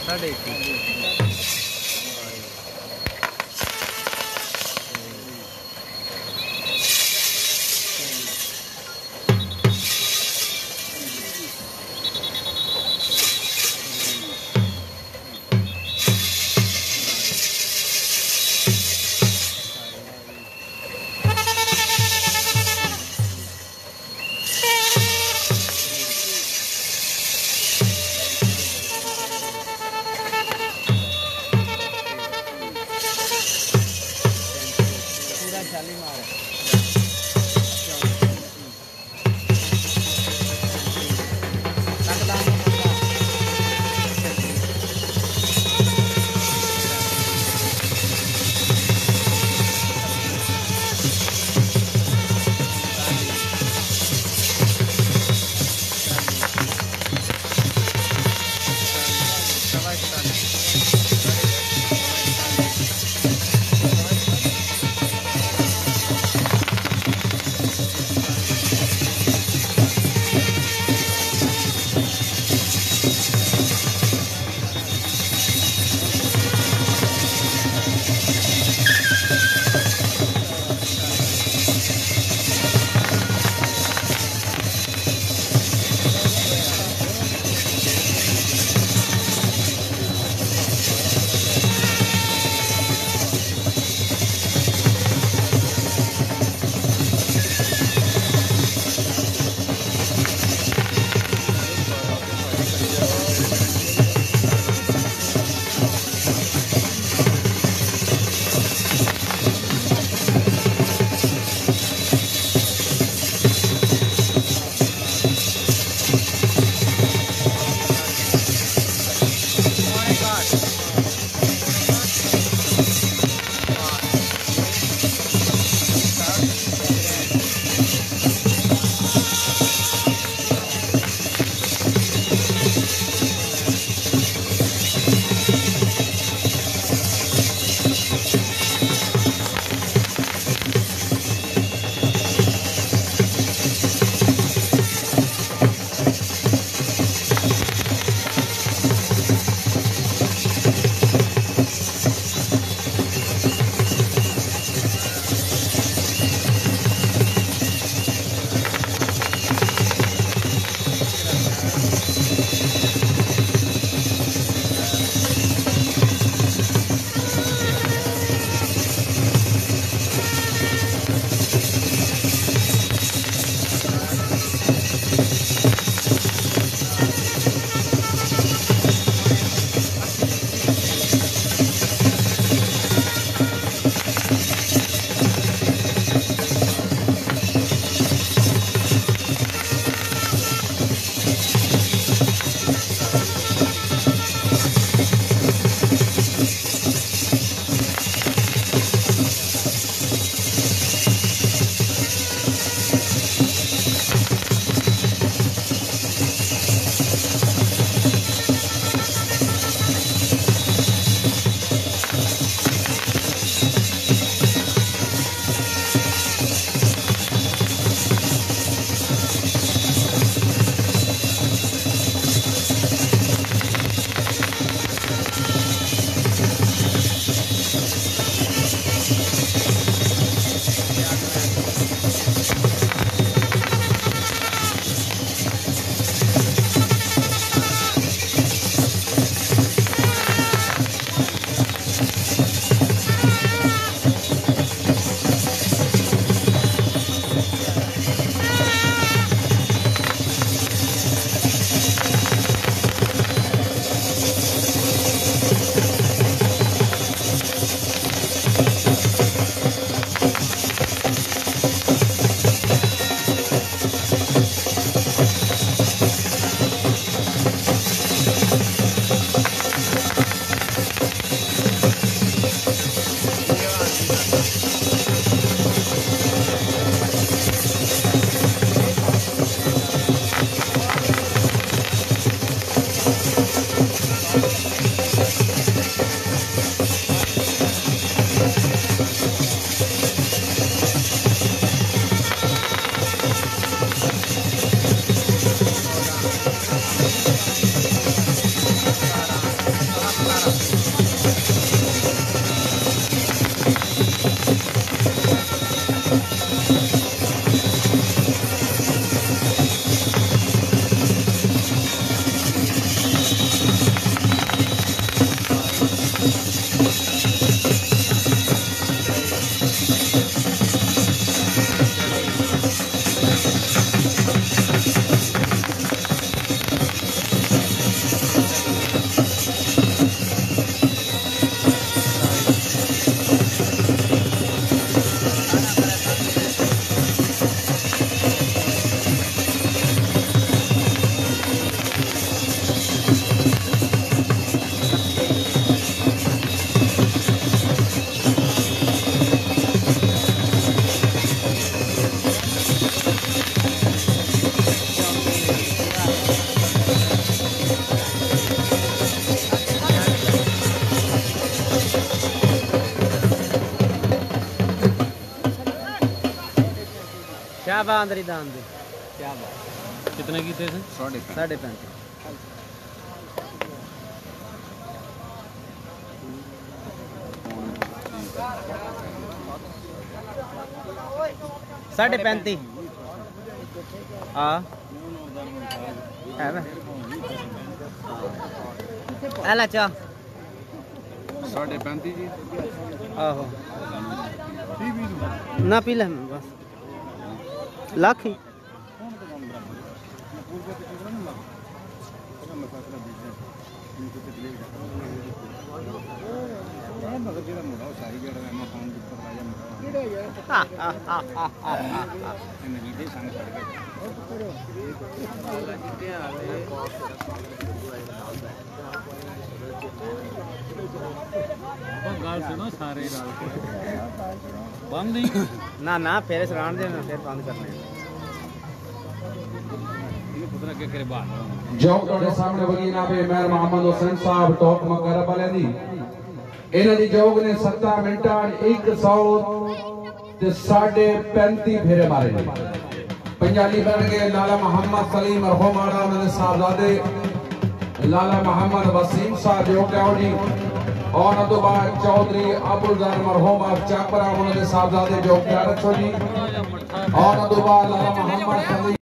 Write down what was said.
साढ़े क्या बांदरी दान दे क्या बात कितने की थे? 35.5 35.5 हाँ है ना एला चा 35.5 जी आहो ना पी ले बस लाख ही गाल सुनो सारे बंद ही ना फिर सरान देना फिर बंद करने जो ਤੁਹਾਡੇ ਸਾਹਮਣੇ ਵਗੀ ਨਾਬੇ ਮੇਰ ਮੁਹੰਮਦ ਹੁਸੈਨ ਸਾਹਿਬ ਟੋਕ ਮਕਰਬ ਵਾਲਿਆਂ ਦੀ ਇਹਨਾਂ ਦੀ ਜੋਗ ਨੇ 7 ਮਿੰਟਾਂ 135 ਫੇਰੇ ਮਾਰੇ ਨੇ पंजाबी बन गए लाला मोहम्मद सलीम मरहूम आड़ा उन्होंने साहबजादे लाला मोहम्मद वसीम साहब जो क्याउडी और तो बाद चौधरी अब्दुल जार मरहूम आप चाकरा उन्होंने साहबजादे जो क्या रखो जी और तो बाद लाला मोहम्मद